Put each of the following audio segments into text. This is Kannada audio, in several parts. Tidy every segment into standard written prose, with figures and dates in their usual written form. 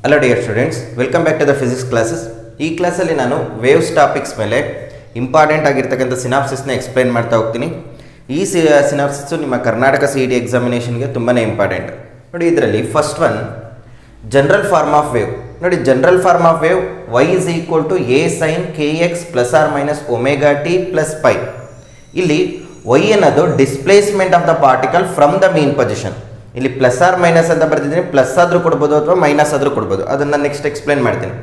Hello dear students, welcome back to the physics classes. ಈ ಕ್ಲಾಸಲ್ಲಿ ನಾನು ವೇವ್ಸ್ ಟಾಪಿಕ್ಸ್ ಮೇಲೆ ಇಂಪಾರ್ಟೆಂಟ್ ಆಗಿರ್ತಕ್ಕಂಥ ಸಿನಾಪ್ಸಿಸ್ನ ಎಕ್ಸ್ಪ್ಲೈನ್ ಮಾಡ್ತಾ ಹೋಗ್ತೀನಿ. ಈ ಸಿನಾಪ್ಸಿಸ್ಸು ನಿಮ್ಮ ಕರ್ನಾಟಕ CET ಎಕ್ಸಾಮಿನೇಷನ್ಗೆ ತುಂಬಾ ಇಂಪಾರ್ಟೆಂಟ್. ನೋಡಿ, ಇದರಲ್ಲಿ first one general form of wave. ನೋಡಿ, general form of wave y is equal to a sin kx plus or minus omega t plus pi. ಇಲ್ಲಿ y ಅನ್ನೋದು displacement of the particle from the mean position. ಇಲ್ಲಿ ಪ್ಲಸ್ ಆರ್ ಮೈನಸ್ ಅಂತ ಬರ್ತಿದ್ದೀನಿ, ಪ್ಲಸ್ ಆದರೂ ಕೊಡ್ಬೋದು ಅಥವಾ ಮೈನಸ್ ಆದರೂ ಕೊಡ್ಬೋದು. ಅದನ್ನು ನೆಕ್ಸ್ಟ್ ಎಕ್ಸ್ಪ್ಲೇನ್ ಮಾಡ್ತೀನಿ.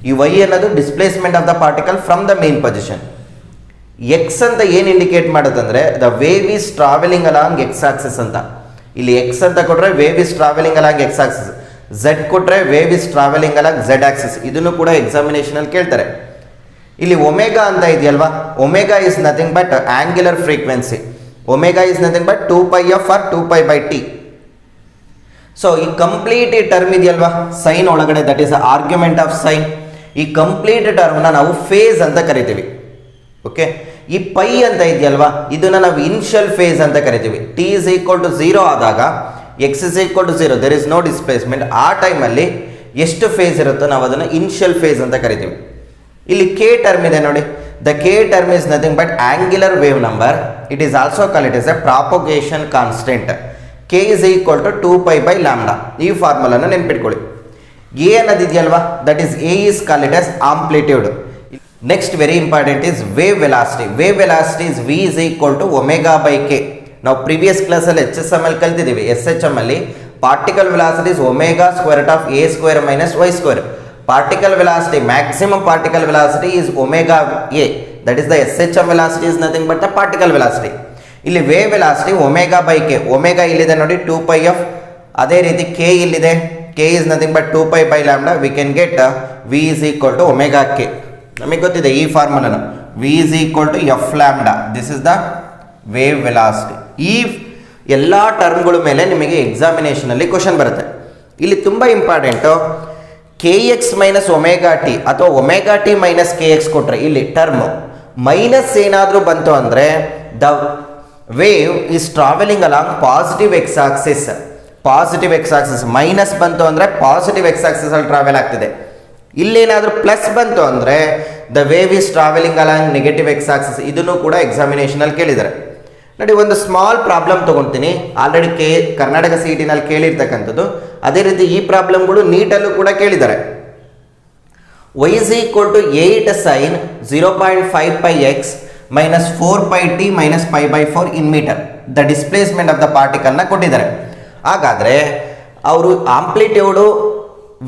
ಈ y ಅನ್ನೋದು displacement of the particle from the mean position. X ಅಂತ ಏನು ಇಂಡಿಕೇಟ್ ಮಾಡೋದಂದ್ರೆ the wave is travelling along x axis ಅಂತ. ಇಲ್ಲಿ ಎಕ್ಸ್ ಅಂತ ಕೊಟ್ಟರೆ wave is travelling along x axis, z ಕೊಟ್ಟರೆ wave is travelling along z axis. ಇದನ್ನು ಕೂಡ ಎಕ್ಸಾಮಿನೇಷನಲ್ಲಿ ಕೇಳ್ತಾರೆ. ಇಲ್ಲಿ ಒಮೆಗಾ ಅಂತ ಇದೆಯಲ್ವಾ, omega is nothing but angular frequency. Omega is nothing but 2πf or 2π/t. So ಈ ಕಂಪ್ಲೀಟ್ ಟರ್ಮ್ ಇದೆಯಲ್ವಾ ಸೈನ್ ಒಳಗಡೆ, that is argument of sine. ಈ ಕಂಪ್ಲೀಟ್ ಟರ್ಮ್ನ ನಾವು ಫೇಸ್ ಅಂತ ಕರಿತೀವಿ. ಓಕೆ, ಈ ಪೈ ಅಂತ ಇದೆಯಲ್ವಾ, ಇದನ್ನ ನಾವು ಇನಿಷಿಯಲ್ ಫೇಸ್ ಅಂತ ಕರಿತೀವಿ. t is equal to 0 ಆದಾಗ x is equal to 0, there is no displacement. ಆ ಟೈಮಲ್ಲಿ ಎಷ್ಟು ಫೇಸ್ ಇರುತ್ತೋ ನಾವು ಅದನ್ನು ಇನಿಷಿಯಲ್ ಫೇಸ್ ಅಂತ ಕರಿತೀವಿ. ಇಲ್ಲಿ ಕೆ ಟರ್ಮ್ ಇದೆ ನೋಡಿ, the k term is nothing but angular wave number. It is also called it is a propagation constant. K is equal to 2π/λ. ಈ ಫಾರ್ಮುಲಾನ ನೆನ್ಪಿಟ್ಕೊಳ್ಳಿ. ಎ ಅನ್ನೋದಿದೆಯಲ್ವಾ, that is A is called it as amplitude. Next very important is wave velocity. Wave velocity is v is equal to ω/k. ನಾವು ಪ್ರೀವಿಯಸ್ ಕ್ಲಾಸಲ್ಲಿ HSM ಅಲ್ಲಿ ಕಲ್ತಿದ್ದೀವಿ. SHM ಅಲ್ಲಿ particle velocity is ω² - y². particle velocity, maximum particle velocity is omega a. That is the SHM velocity is nothing but the particle velocity. ಇಲ್ಲಿ ವೇವ್ ವೆಲಾಸಿಟಿ ω/k. ಒಮೆಗಾ ಇಲ್ಲಿದೆ ನೋಡಿ 2πf. ಅದೇ ರೀತಿ k ಇಲ್ಲಿದೆ, k is nothing but 2π/λ. we can get v is equal to ωk. ನಮಗೆ ಗೊತ್ತಿದೆ ಈ ಫಾರ್ಮುಲಾನ, v is equal to f⁴. This is the wave velocity. ಈ ಎಲ್ಲ ಟರ್ಮ್ಗಳ ಮೇಲೆ ನಿಮಗೆ ಎಕ್ಸಾಮಿನೇಷನಲ್ಲಿ ಕ್ವಶನ್ ಬರುತ್ತೆ. ಇಲ್ಲಿ ತುಂಬ ಇಂಪಾರ್ಟೆಂಟು kx - ωt ಅಥವಾ ωt - kx ಕೊಟ್ಟರೆ ಇಲ್ಲಿ ಟರ್ಮ್ ಮೈನಸ್ ಏನಾದರೂ ಬಂತು ಅಂದರೆ the wave is travelling along positive X Axis. Positive X Axis minus ಬಂತು ಅಂದರೆ ಪಾಸಿಟಿವ್ ಎಕ್ಸ್ ಆಕ್ಸಿಸ್ ಅಲ್ಲಿ ಟ್ರಾವೆಲ್ ಆಗ್ತಿದೆ. ಇಲ್ಲೇನಾದರೂ ಪ್ಲಸ್ ಬಂತು ಅಂದರೆ the wave is travelling along negative X Axis. ಇದನ್ನು ಕೂಡ ಎಕ್ಸಾಮಿನೇಷನಲ್ಲಿ ಕೇಳಿದ್ದಾರೆ. ನೋಡಿ, ಒಂದು ಸ್ಮಾಲ್ ಪ್ರಾಬ್ಲಮ್ ತೊಗೊಳ್ತೀನಿ. ಆಲ್ರೆಡಿ ಕರ್ನಾಟಕ CET-ನಲ್ಲಿ ಕೇಳಿರ್ತಕ್ಕಂಥದ್ದು. ಅದೇ ರೀತಿ ಈ ಪ್ರಾಬ್ಲಮ್ಗಳು ನೀಟಲ್ಲೂ ಕೂಡ ಕೇಳಿದ್ದಾರೆ. y is equal to 8 sin 0.5πx minus 4πt minus π/4 in meter. The displacement of the ಪಾರ್ಟಿಕಲ್ನ ಕೊಟ್ಟಿದ್ದಾರೆ. ಹಾಗಾದರೆ ಅವರು ಆಂಪ್ಲಿಟ್ಯೂಡು,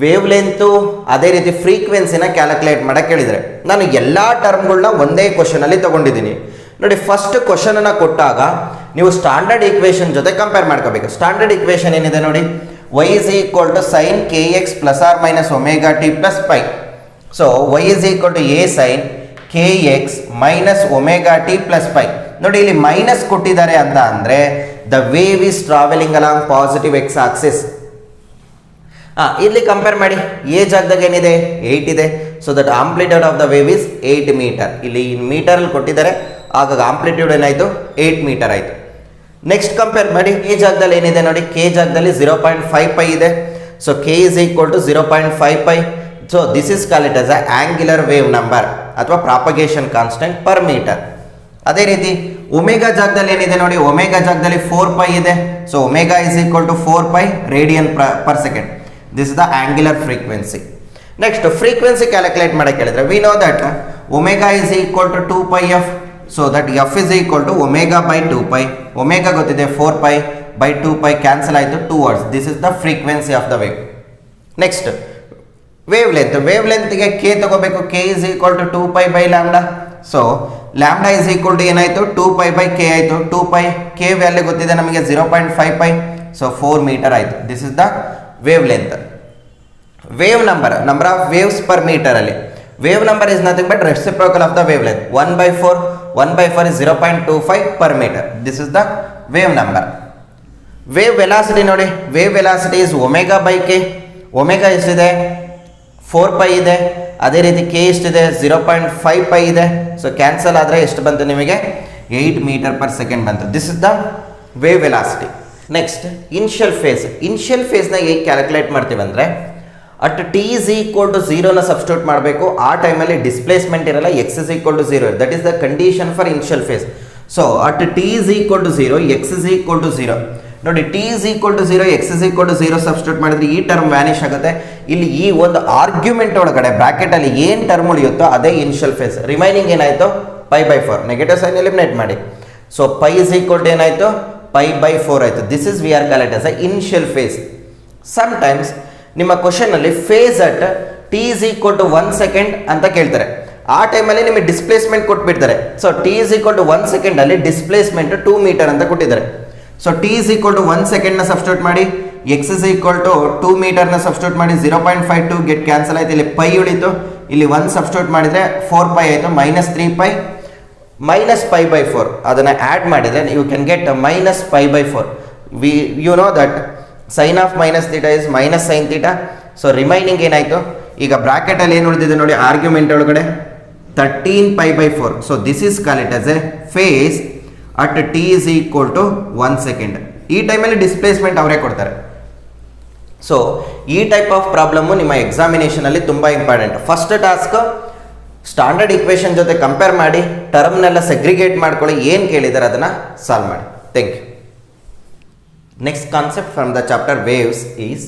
ವೇವ್ ಲೆಂತು, ಅದೇ ರೀತಿ ಫ್ರೀಕ್ವೆನ್ಸಿನ ಕ್ಯಾಲ್ಕುಲೇಟ್ ಮಾಡೋಕ್ಕೆ ಕೇಳಿದ್ದಾರೆ. ನಾನು ಎಲ್ಲ ಟರ್ಮ್ಗಳನ್ನ ಒಂದೇ ಕ್ವಶನಲ್ಲಿ ತೊಗೊಂಡಿದ್ದೀನಿ. ನೋಡಿ, ಫಸ್ಟ್ ಕ್ವಶನನ್ನು ಕೊಟ್ಟಾಗ ನೀವು ಸ್ಟ್ಯಾಂಡರ್ಡ್ ಈಕ್ವೇಷನ್ ಜೊತೆ ಕಂಪೇರ್ ಮಾಡ್ಕೋಬೇಕು. ಸ್ಟ್ಯಾಂಡರ್ಡ್ ಈಕ್ವೇಷನ್ ಏನಿದೆ ನೋಡಿ, y is equal to sin kx plus or minus ωt plus pi. So y is equal to a sin kx minus ωt plus pi. ನೋಡಿ, ಇಲ್ಲಿ ಮೈನಸ್ ಕೊಟ್ಟಿದ್ದಾರೆ ಅಂತ ಅಂದರೆ the wave is travelling along positive X axis. ಇಲ್ಲಿ ಕಂಪೇರ್ ಮಾಡಿ, ಎ ಜಾಗದಾಗ ಏನಿದೆ 8 ಇದೆ. So that amplitude of the wave is 8 metre. ಇಲ್ಲಿ ಮೀಟರಲ್ಲಿ ಕೊಟ್ಟಿದ್ದಾರೆ, ಆಗಾಗ ಆಂಪ್ಲಿಟ್ಯೂಡ್ ಏನಾಯಿತು 8 ಮೀಟರ್ ಆಯಿತು. ನೆಕ್ಸ್ಟ್ ಕಂಪೇರ್ ಮಾಡಿ, ಕೆ ಜಾಗದಲ್ಲಿ ಏನಿದೆ ನೋಡಿ, ಕೆ ಜಾಗದಲ್ಲಿ 0.5π ಇದೆ. So k is equal to 0.5π. So this is called it as a angular wave number ಅಥವಾ ಪ್ರಾಪಗೇಷನ್ ಕಾನ್ಸ್ಟೆಂಟ್ ಪರ್ ಮೀಟರ್. ಅದೇ ರೀತಿ ಒಮೆಗಾ ಜಾಗದಲ್ಲಿ ಏನಿದೆ ನೋಡಿ, ಒಮೆಗಾ ಜಾಗದಲ್ಲಿ 4π ಇದೆ. So omega is equal to 4π radian per second. This is the angular frequency. Next frequency calculate ಮಾಡಕ್ಕೆ ಹೇಳಿದ್ರೆ we know that omega is equal to 2πf. So that f is equal to ω/2π. Omega ಗೊತ್ತಿದೆ, 4π/2π ಕ್ಯಾನ್ಸಲ್ ಆಯಿತು, 2 ವರ್ಡ್ಸ್. This is the frequency of the wave. Next wavelength. Wave ಲೆಂತ್ಗೆ ಕೆ ತಗೋಬೇಕು. K is equal to 2π/λ. So lambda is equal to ಏನಾಯಿತು 2π/k ಆಯಿತು. 2π ಕೆ ವ್ಯಾಲ್ಯೂ ಗೊತ್ತಿದೆ ನಮಗೆ 0.5π. ಸೊ 4 ಮೀಟರ್ ಆಯಿತು. This is the wavelength. Wave number of waves per ಮೀಟರಲ್ಲಿ wave number is nothing but reciprocal of the wavelength. 1/4 is 0.25 per meter. This is the wave number. Wave velocity ನೋಡಿ, wave velocity is ω/k. Omega ಎಷ್ಟಿದೆ 4π ಇದೆ. ಅದೇ ರೀತಿ ಕೆ ಎಷ್ಟಿದೆ 0.5π ಇದೆ. ಸೊ ಕ್ಯಾನ್ಸಲ್ ಆದರೆ ಎಷ್ಟು ಬಂತು ನಿಮಗೆ 8 ಮೀಟರ್ ಪರ್ ಸೆಕೆಂಡ್ ಬಂತು. This is the wave velocity. Next initial phase. Initial ಫೇಸ್ನ ಹೇಗೆ ಕ್ಯಾಲ್ಕುಲೇಟ್ ಮಾಡ್ತೀವಿ ಅಂದರೆ at t is equal to 0ನ ಸಬ್ಸ್ಟಿಟ್ಯೂಟ್ ಮಾಡಬೇಕು. ಆ ಟೈಮಲ್ಲಿ ಡಿಸ್ಪ್ಲೇಸ್ಮೆಂಟ್ ಇರಲ್ಲ, x is equal to 0. That is the condition for initial phase. So at t is equal to 0, x is equal to 0. ನೋಡಿ, t is equal to 0, x is equal to 0 substitute ಮಾಡಿದ್ರೆ ಈ ಟರ್ಮ್ ವ್ಯಾನಿಷ್ ಆಗುತ್ತೆ. ಇಲ್ಲಿ ಈ ಒಂದು ಆರ್ಗ್ಯುಮೆಂಟ್ ಒಳಗಡೆ ಬ್ರಾಕೆಟಲ್ಲಿ ಏನು ಟರ್ಮ್ ಉಳಿಯುತ್ತೋ ಅದೇ ಇನಿಷಿಯಲ್ ಫೇಸ್. ರಿಮೈನಿಂಗ್ ಏನಾಯಿತು, π/4. ನೆಗೆಟಿವ್ ಸೈನ್ ಎಲಿಮಿನೇಟ್ ಮಾಡಿ. So pi is equal to ಏನಾಯಿತು, π/4 ಆಯಿತು. This is we are called as a initial phase. Sometimes ನಿಮ್ಮ ಕ್ವಶನಲ್ಲಿ phase at t is equal to 1 second ಅಂತ ಕೇಳ್ತಾರೆ. ಆ ಟೈಮಲ್ಲಿ ನಿಮಗೆ ಡಿಸ್ಪ್ಲೇಸ್ಮೆಂಟ್ ಕೊಟ್ಬಿಡ್ತಾರೆ. So t is equal to 1 ಸೆಕೆಂಡಲ್ಲಿ ಡಿಸ್ಪ್ಲೇಸ್ಮೆಂಟ್ 2 ಮೀಟರ್ ಅಂತ ಕೊಟ್ಟಿದ್ದಾರೆ. So t is equal to 1 ಸೆಕೆಂಡ್ನ ಸಬ್ಸ್ಟಿಟ್ಯೂಟ್ ಮಾಡಿ, x is equal to 2 ಮೀಟರ್ನ substitute ಮಾಡಿ, 0.52 ಗೆಟ್ ಕ್ಯಾನ್ಸಲ್ ಆಯಿತು. ಇಲ್ಲಿ ಪೈ ಉಳಿತು, ಇಲ್ಲಿ 1 ಸಬ್ಸ್ಟಿಟ್ಯೂಟ್ ಮಾಡಿದರೆ 4π ಆಯಿತು, -3π -π/4. ಅದನ್ನು ಆ್ಯಡ್ ಮಾಡಿದರೆ you can get -π/4. You know that sine of minus theta is minus sine theta. So remaining ಏನಾಯಿತು, ಈಗ ಬ್ರಾಕೆಟಲ್ಲಿ ಏನು ಉಳಿದಿದೆ ನೋಡಿ, ಆರ್ಗ್ಯುಮೆಂಟ್ ಒಳಗಡೆ 13π/4. So this is called it as a phase at t is equal to 1 second. ಈ ಟೈಮಲ್ಲಿ ಡಿಸ್ಪ್ಲೇಸ್ಮೆಂಟ್ ಅವರೇ ಕೊಡ್ತಾರೆ. ಸೊ ಈ ಟೈಪ್ ಆಫ್ ಪ್ರಾಬ್ಲಮ್ಮು ನಿಮ್ಮ ಎಕ್ಸಾಮಿನೇಷನಲ್ಲಿ ತುಂಬ important. First task standard equation ಜೊತೆ ಕಂಪೇರ್ ಮಾಡಿ ಟರ್ಮ್ನೆಲ್ಲ ಸೆಗ್ರಿಗೇಟ್ ಮಾಡ್ಕೊಳ್ಳಿ, ಏನು ಕೇಳಿದ್ದಾರೆ ಅದನ್ನು ಸಾಲ್ವ್ ಮಾಡಿ. Thank you. Next concept from the chapter waves is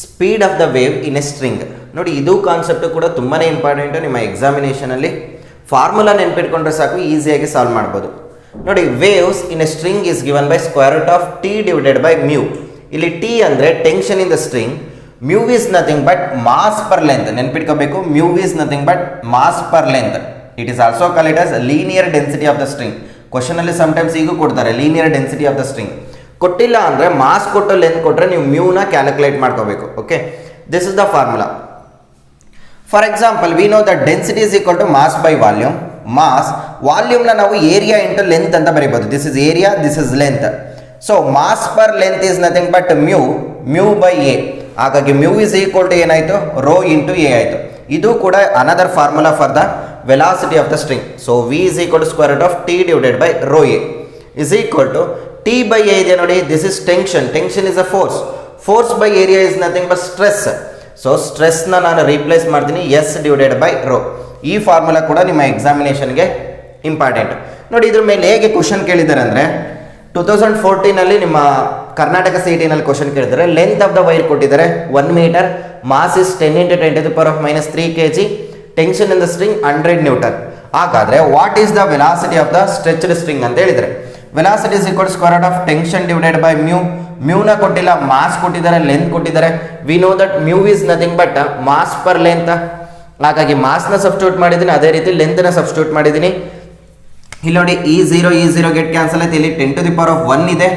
speed of the wave in a string. ನೋಡಿ, ಇದು ಕಾನ್ಸೆಪ್ಟು ಕೂಡ ತುಂಬಾ ಇಂಪಾರ್ಟೆಂಟು. ನಿಮ್ಮ ಎಕ್ಸಾಮಿನೇಷನಲ್ಲಿ ಫಾರ್ಮುಲಾ ನೆನ್ಪಿಟ್ಕೊಂಡ್ರೆ ಸಾಕು, ಈಸಿಯಾಗಿ ಸಾಲ್ವ್ ಮಾಡ್ಬೋದು. ನೋಡಿ, waves in a string is given by √T divided by mu. ಇಲ್ಲಿ ಟಿ ಅಂದರೆ tension in the string, mu is nothing but mass per length. ನೆನ್ಪಿಟ್ಕೋಬೇಕು, mu is nothing but mass per length. It is also called it as linear density of the string. ಕ್ವಶನಲ್ಲಿ ಸಮ್ಟೈಮ್ಸ್ ಈಗೂ ಕೊಡ್ತಾರೆ linear density of the string. ಕೊಟ್ಟಿಲ್ಲ ಅಂದರೆ ಮಾಸ್ ಕೊಟ್ಟು ಲೆಂತ್ ಕೊಟ್ಟರೆ ನೀವು ಮ್ಯೂನ ಕ್ಯಾಲ್ಕುಲೇಟ್ ಮಾಡ್ಕೋಬೇಕು. Okay, this is the formula. For example, we know that density is equal to mass by volume. ವಾಲ್ಯೂಮ್ನ ನಾವು ಏರಿಯಾ ಇಂಟು ಲೆಂತ್ ಅಂತ ಬರೀಬೋದು. This is area, this is length. So mass per length is nothing but mu by A. ಹಾಗಾಗಿ ಮ್ಯೂ ಇಸ್ ಈಕ್ವಲ್ ಟು ಏನಾಯಿತು, ರೋ ಇಂಟು ಎ ಆಯಿತು. ಇದು ಕೂಡ another formula for the velocity of the string. So v is equal to √T divided by rho A is equal to T by A ಇದೆ ನೋಡಿ, this is tension. Tension is a force. Force by area is nothing but stress. So ಸ್ಟ್ರೆಸ್ನ ನಾನು ರೀಪ್ಲೇಸ್ ಮಾಡ್ತೀನಿ ಎಸ್ ಡಿವೈಡೆಡ್ ಬೈ ರೋ. ಈ ಫಾರ್ಮುಲಾ ಕೂಡ ನಿಮ್ಮ ಎಕ್ಸಾಮಿನೇಷನ್ಗೆ ಇಂಪಾರ್ಟೆಂಟ್. ನೋಡಿ, ಇದ್ರ ಮೇಲೆ ಹೇಗೆ ಕ್ವಶನ್ ಕೇಳಿದ್ದಾರೆ ಅಂದರೆ 2014 ನಿಮ್ಮ ಕರ್ನಾಟಕ CET ಕ್ವಶನ್ ಕೇಳಿದ್ದಾರೆ. ಲೆಂತ್ ಆಫ್ ದ ವೈರ್ ಕೊಟ್ಟಿದ್ದಾರೆ 1 metre, mass is 10 × 10⁻³ kg, tension in the string 100 newton. ಹಾಗಾದರೆ what is the velocity of the stretched string ಅಂತ ಹೇಳಿದರೆ, velocity is equal to tension divided by ಮ್ಯೂನ ಕೊಟ್ಟಿಲ್ಲ, ಮಾಸ್ ಕೊಟ್ಟಿದ್ದಾರೆ, ಲೆಂತ್ ಕೊಟ್ಟಿದ್ದಾರೆ. We know that mu is nothing but mass per length. ಹಾಗಾಗಿ ಮಾಸ್ನ ಸಬ್ಸ್ಟಿಟ್ಯೂಟ್ ಮಾಡಿದ್ದೀನಿ, ಅದೇ ರೀತಿ ಲೆಂತ್ನ ಸಬ್ಸ್ಟಿಟ್ಯೂಟ್ ಮಾಡಿದ್ದೀನಿ. ಇಲ್ಲಿ ನೋಡಿ, ಈ0 ಗೆಟ್ ಕ್ಯಾನ್ಸಲ್ ಆಯ್ತು. ಇಲ್ಲಿ 10⁻1 ಇದೆ,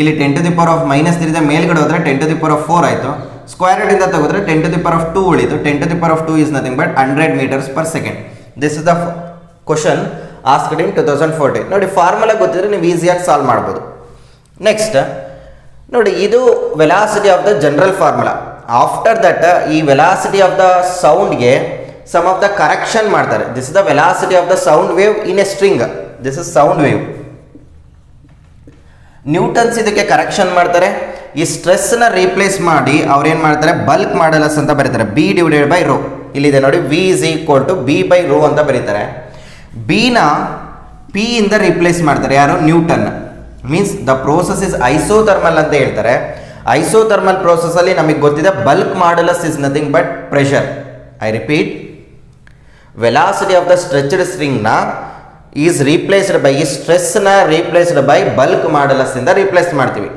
ಇಲ್ಲಿ 10⁻³ ಇದೆ. ಮೇಲ್ಗಡೆ ಹೋದರೆ 10⁻4 ಆಯಿತು. ಸ್ಕ್ವೇರ್ ರೂಟಿಂದ ತೆಗೆದ್ರೆ 10⁻2 ಉಳಿತು. 10⁻2 is nothing but 100 meters per second. This is the question asked ಇನ್ 2014. ನೋಡಿ, ಫಾರ್ಮುಲಾ ಗೊತ್ತಿದ್ರೆ ನೀವು ಈಸಿಯಾಗಿ ಸಾಲ್ವ್ ಮಾಡ್ಬೋದು. ನೆಕ್ಸ್ಟ್ ನೋಡಿ, ಇದು velocity of the general formula. After that ಈ ವೆಲಾಸಿಟಿ ಆಫ್ ದ ಸೌಂಡ್ಗೆ ಸಮ್ ಆಫ್ ದ ಕರೆಕ್ಷನ್ ಮಾಡ್ತಾರೆ. This is the velocity of the sound wave in a string. This is sound wave. Newton's ಇದಕ್ಕೆ ಕರೆಕ್ಷನ್ ಮಾಡ್ತಾರೆ. ಈ ಸ್ಟ್ರೆಸ್ನ ರೀಪ್ಲೇಸ್ ಮಾಡಿ ಅವ್ರೇನು ಮಾಡ್ತಾರೆ, ಬಲ್ಕ್ ಮಾಡಲಸ್ ಅಂತ ಬರೀತಾರೆ, ಬಿ ಡಿವೈಡೆಡ್ ಬೈ ರೋ. ಇಲ್ಲಿದೆ ನೋಡಿ, V is equal to B by rho ಅಂತ ಬರೀತಾರೆ. ಬಿನ ಪಿ ಇಂದ ರೀಪ್ಲೇಸ್ ಮಾಡ್ತಾರೆ. ಯಾರು, Newton. Means the process is isothermal ಅಂತ ಹೇಳ್ತಾರೆ. ಐಸೋಥರ್ಮಲ್ ಪ್ರೋಸೆಸ್ ಅಲ್ಲಿ ನಮಗೆ ಗೊತ್ತಿದೆ bulk modulus is nothing but pressure. I repeat, velocity of the stretched ಸ್ಟ್ರಿಂಗ್ನ ಈಸ್ ರೀಪ್ಲೇಸ್ಡ್ ಬೈ, ಈ ಸ್ಟ್ರೆಸ್ನ ರೀಪ್ಲೇಸ್ಡ್ ಬೈ ಬಲ್ಕ್ ಮಾಡಲಸ್ ಇಂದ ರೀಪ್ಲೇಸ್ ಮಾಡ್ತೀವಿ.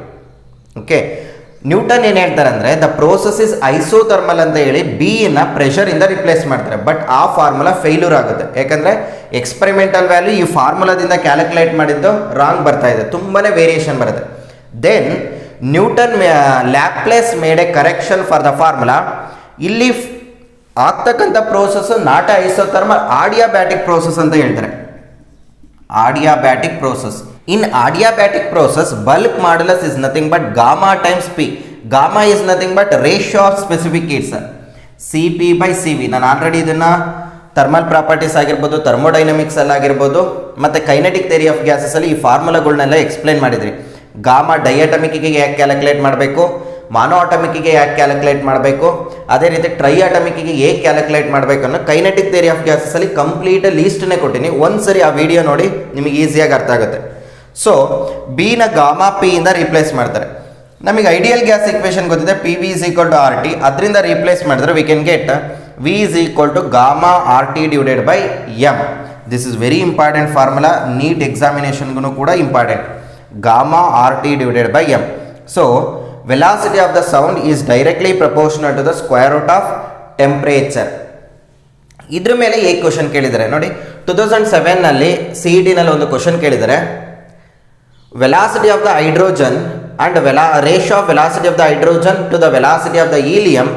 ಓಕೆ, ನ್ಯೂಟನ್ ಏನು ಹೇಳ್ತಾರೆ ಅಂದರೆ ದ ಪ್ರೋಸೆಸ್ ಇಸ್ ಐಸೋಥರ್ಮಲ್ ಅಂತ ಹೇಳಿ ಬಿನ ಪ್ರೆಷರ್ ಇಂದ ರಿಪ್ಲೇಸ್ ಮಾಡ್ತಾರೆ. ಬಟ್ ಆ ಫಾರ್ಮುಲಾ ಫೇಲ್ಯೂರ್ ಆಗುತ್ತೆ. ಯಾಕಂದರೆ ಎಕ್ಸ್ಪೆರಿಮೆಂಟಲ್ ವ್ಯಾಲ್ಯೂ ಈ ಫಾರ್ಮುಲಾದಿಂದ ಕ್ಯಾಲ್ಕುಲೇಟ್ ಮಾಡಿದ್ದು ರಾಂಗ್ ಬರ್ತಾ ಇದೆ, ತುಂಬಾ ವೇರಿಯೇಷನ್ ಬರುತ್ತೆ. Then Newton Laplace made a correction for the formula. ಇಲ್ಲಿ ಆಗ್ತಕ್ಕಂಥ process not isothermal, adiabatic process ಅಂತ ಹೇಳ್ತಾರೆ. Adiabatic process. In adiabatic process, bulk modulus is nothing but gamma times P. Gamma is nothing but ratio of specific heats, Cp by Cv. ನಾನು ಆಲ್ರೆಡಿ ಇದನ್ನು ಥರ್ಮಲ್ ಪ್ರಾಪರ್ಟೀಸ್ ಆಗಿರ್ಬೋದು, ಥರ್ಮೋಡೈನಮಿಕ್ಸ್ ಅಲ್ಲಿ ಆಗಿರ್ಬೋದು, ಮತ್ತು ಕೈನೆಟಿಕ್ ಥಿಯರಿ ಆಫ್ ಗ್ಯಾಸಸ್ ಅಲ್ಲಿ ಈ ಫಾರ್ಮುಲಾಗಳನ್ನೆಲ್ಲ ಎಕ್ಸ್ಪ್ಲೈನ್ ಮಾಡಿದ್ರಿ. ಗಾಮಾ ಡೈಅಟಮಿಕ್ಗೆ ಯಾಕೆ ಕ್ಯಾಲ್ಕುಲೇಟ್ ಮಾಡಬೇಕು, ಮಾನೋ ಅಟಮಿಕ್ಕಿಗೆ ಯಾಕೆ ಕ್ಯಾಲ್ಕುಲೇಟ್ ಮಾಡಬೇಕು, ಅದೇ ರೀತಿ ಟ್ರೈ ಅಟಮಿಕ್ಕಿಗೆ ಹೇಗೆ ಕ್ಯಾಲ್ಕುಲೇಟ್ ಮಾಡಬೇಕು ಅನ್ನೋ ಕೈನೆಟಿಕ್ ಥಿಯರಿ ಆಫ್ ಗ್ಯಾಸಸಲ್ಲಿ ಕಂಪ್ಲೀಟ್ ಲೀಸ್ಟ್ನೇ ಕೊಟ್ಟಿನಿ. ಒಂದ್ಸರಿ ಆ ವಿಡಿಯೋ ನೋಡಿ ನಿಮಗೆ ಈಸಿಯಾಗಿ ಅರ್ಥ ಆಗುತ್ತೆ. ಸೊ ಬಿನ ಗಾಮಾ ಪಿ ಇಂದ ರೀಪ್ಲೇಸ್ ಮಾಡ್ತಾರೆ. ನಮಗೆ ಐಡಿಯಲ್ ಗ್ಯಾಸ್ ಇಕ್ವೇಷನ್ ಗೊತ್ತಿದೆ, P V is equal to R T. ಅದರಿಂದ ರೀಪ್ಲೇಸ್ ಮಾಡಿದ್ರೆ we can get v is equal to gamma R T divided by M. This is very important formula, NEET ಎಕ್ಸಾಮಿನೇಷನ್ಗೂ ಕೂಡ important. Gamma R T divided by M. So velocity of the sound is directly proportional to the square root of temperature. ಇದ್ರ ಮೇಲೆ ಹೇಗೆ ಕ್ವಶನ್ ಕೇಳಿದ್ದಾರೆ ನೋಡಿ. 2007ನಲ್ಲಿ ಸಿ ಇ ಟಿನಲ್ಲಿ ಒಂದು ಕ್ವಶನ್ ಕೇಳಿದ್ದಾರೆ. Velocity of the hydrogen and ratio of velocity of the hydrogen to the velocity of the helium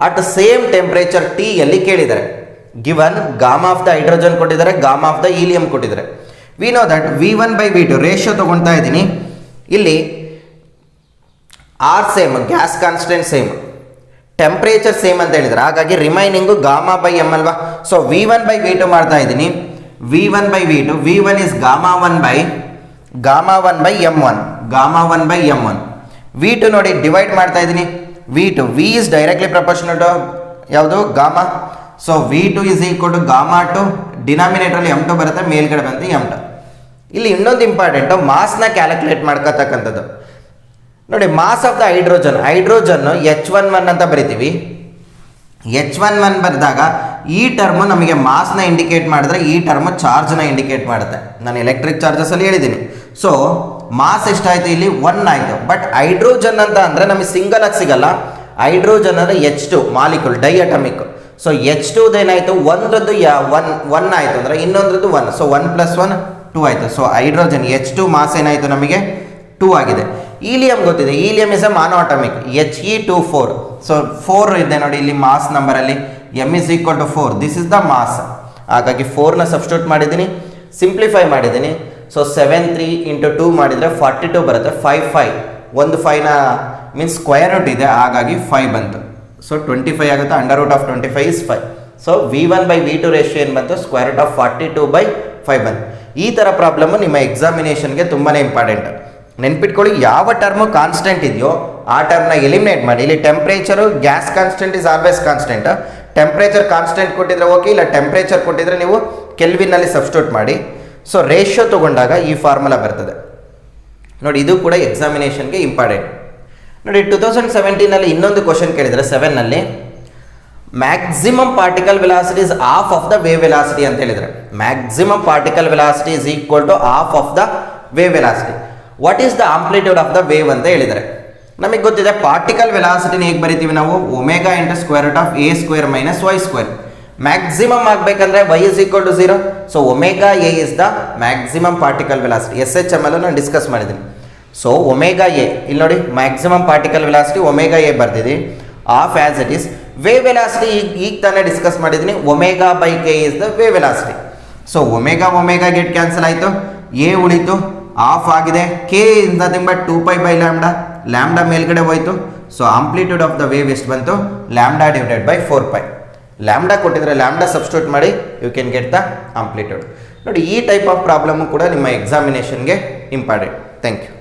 at the same temperature T ಯಲ್ಲಿ ಕೇಳಿದ್ದಾರೆ. Given gamma of the hydrogen ಕೊಟ್ಟಿದ್ದಾರೆ, ಗಾಮಾ ಆಫ್ ದ ಹೀಲಿಯಂ ಕೊಟ್ಟಿದ್ದಾರೆ. We know that V1 by V2 ratio ತಗೊಳ್ತಾ ಇದ್ದೀನಿ. ಇಲ್ಲಿ are same, gas constant same, temperature same ಅಂತ ಹೇಳಿದ್ದಾರೆ. ಹಾಗಾಗಿ ರಿಮೈನಿಂಗು ಗಾಮಾ ಬೈ ಎಮ್ ಅಲ್ವಾ. ಸೊ V1 by V2 ಮಾಡ್ತಾ ಇದ್ದೀನಿ. V1 by V2, V1 is gamma 1 by M1, gamma 1 by M1. V2 ನೋಡಿ ಡಿವೈಡ್ ಮಾಡ್ತಾ ಇದ್ದೀನಿ. V2, V is directly proportional to ಯಾವುದು gamma. So V2 is equal to gamma to ಡಿನಾಮಿನೇಟರಲ್ಲಿ M2 ಬರುತ್ತೆ, ಮೇಲ್ಗಡೆ ಬಂದು M2. ಇಲ್ಲಿ ಇನ್ನೊಂದು ಇಂಪಾರ್ಟೆಂಟು, ಮಾಸ್ನ ಕ್ಯಾಲ್ಕುಲೇಟ್ ಮಾಡ್ಕೋತಕ್ಕಂಥದ್ದು ನೋಡಿ. Mass of the hydrogen H11 ಅಂತ ಬರಿತೀವಿ. H11 ಬರೆದಾಗ ಈ ಟರ್ಮು ನಮಗೆ ಮಾಸ್ನ ಇಂಡಿಕೇಟ್ ಮಾಡಿದ್ರೆ, ಈ ಟರ್ಮು ಚಾರ್ಜ್ನ ಇಂಡಿಕೇಟ್ ಮಾಡುತ್ತೆ. ನಾನು ಎಲೆಕ್ಟ್ರಿಕ್ ಚಾರ್ಜಸಲ್ಲಿ ಹೇಳಿದ್ದೀನಿ. ಸೊ ಮಾಸ್ ಎಷ್ಟಾಯಿತು ಇಲ್ಲಿ 1 ಆಯಿತು. ಬಟ್ ಹೈಡ್ರೋಜನ್ ಅಂತ ಅಂದರೆ ನಮಗೆ ಸಿಂಗಲ್ ಆಗಿ ಸಿಗಲ್ಲ. ಹೈಡ್ರೋಜನ್ ಅಂದರೆ H2 ಮಾಲಿಕ್ಯೂಲ್, ಡೈಅಟಮಿಕ್. ಸೊ H2 ಏನಾಯಿತು, ಒಂದ್ರದ್ದು 1 ಆಯಿತು ಅಂದರೆ ಇನ್ನೊಂದ್ರದ್ದು 1. ಸೊ 1 + 1 2 ಆಯಿತು. ಸೊ ಹೈಡ್ರೋಜನ್ H2 ಮಾಸ್ ಏನಾಯಿತು ನಮಗೆ 2 ಆಗಿದೆ. ಹೀಲಿಯಂ ಗೊತ್ತಿದೆ, helium is a monoatomic, He24. So 4 ಇದೆ ನೋಡಿ ಇಲ್ಲಿ ಮಾಸ್ ನಂಬರಲ್ಲಿ. M is equal to 4, this is the mass. ಹಾಗಾಗಿ 4ನ ಸಬ್ಸ್ಟಿಟ್ಯೂಟ್ ಮಾಡಿದ್ದೀನಿ, ಸಿಂಪ್ಲಿಫೈ ಮಾಡಿದ್ದೀನಿ. ಸೊ 7 3 × 2 ಮಾಡಿದರೆ 42 ಬರುತ್ತೆ. 5 5 ಒಂದು 5ನ ಮೀನ್ಸ್ ಸ್ಕ್ವೇರ್ ರೂಟ್ ಇದೆ, ಹಾಗಾಗಿ 5 ಬಂತು. ಸೊ 25 ಆಗುತ್ತೆ. Under root of 25 is 5. So V1 by V2 ratio ಏನು ಬಂತು, ಸ್ಕ್ವೇರ್ ರೂಟ್ ಆಫ್ 42/5 ಬಂತು. ಈ ಥರ ಪ್ರಾಬ್ಲಮ್ಮು ನಿಮ್ಮ ಎಕ್ಸಾಮಿನೇಷನ್ಗೆ ತುಂಬಾ ಇಂಪಾರ್ಟೆಂಟ್. ನೆನ್ಪಿಟ್ಕೊಳ್ಳಿ, ಯಾವ ಟರ್ಮು ಕಾನ್ಸ್ಟೆಂಟ್ ಇದೆಯೋ ಆ ಟರ್ಮ್ನ ಎಲಿಮಿನೇಟ್ ಮಾಡಿ. ಇಲ್ಲಿ temperature, gas constant is always constant. Temperature constant ಕೊಟ್ಟಿದ್ರೆ ಓಕೆ, ಇಲ್ಲ ಟೆಂಪ್ರೇಚರ್ ಕೊಟ್ಟಿದ್ರೆ ನೀವು ಕೆಲ್ವಿನಲ್ಲಿ ಸಬ್ಸ್ಟಿಟ್ಯೂಟ್ ಮಾಡಿ. ಸೊ ರೇಷಿಯೋ ತೊಗೊಂಡಾಗ ಈ ಫಾರ್ಮುಲಾ ಬರ್ತದೆ ನೋಡಿ. ಇದು ಕೂಡ ಎಕ್ಸಾಮಿನೇಷನ್ಗೆ ಇಂಪಾರ್ಟೆಂಟ್ ನೋಡಿ. 2017ನಲ್ಲಿ ಇನ್ನೊಂದು ಕ್ವಶನ್ ಕೇಳಿದರೆ 7ನಲ್ಲಿ, maximum particle velocity is half of the wave velocity ಅಂತ ಹೇಳಿದರೆ. Maximum particle velocity is equal to half of the wave velocity. What is the amplitude of the wave ಅಂತ ಹೇಳಿದರೆ, ನಮಗೆ ಗೊತ್ತಿದೆ ಪಾರ್ಟಿಕಲ್ ವೆಲಾಸಿಟಿನ ಹೇಗೆ ಬರಿತೀವಿ ನಾವು, omega × square root of A² - Y². Maximum ಆಗಬೇಕಂದ್ರೆ y is equal to 0. So omega A is the maximum particle velocity. SHM ಅಲ್ಲೂ ನಾನು ಡಿಸ್ಕಸ್ ಮಾಡಿದ್ದೀನಿ. ಸೊ ಒಮೆಗಾ ಎ ಇಲ್ಲಿ ನೋಡಿ, maximum particle velocity omega A ಬರ್ತಿದ್ವಿ, half as it is. Wave velocity ಈಗ ತಾನೇ ಡಿಸ್ಕಸ್ ಮಾಡಿದ್ದೀನಿ, omega by k is the wave velocity. So omega get cancel ಆಯಿತು, ಎ ಉಳಿತು, ಆಫ್ ಆಗಿದೆ. K is nothing but 2π/λ. Lambda ಮೇಲ್ಗಡೆ ಹೋಯ್ತು. So amplitude of the wave ಎಷ್ಟು ಬಂತು, ಲ್ಯಾಂಬ್ಡಾ ಡಿವೈಡೆಡ್ ಬೈ 4π. ಲ್ಯಾಂಬ್ಡಾ ಕೊಟ್ಟಿದ್ರೆ ಲ್ಯಾಂಬ್ಡಾ ಸಬ್ಸ್ಟಿಟ್ಯೂಟ್ ಮಾಡಿ, you can get the amplitude. ನೋಡಿ, ಈ ಟೈಪ್ ಆಫ್ ಪ್ರಾಬ್ಲಮ್ಮು ಕೂಡ ನಿಮ್ಮ ಎಕ್ಸಾಮಿನೇಷನ್ಗೆ ಇಂಪಾರ್ಟೆಂಟ್. Thank you.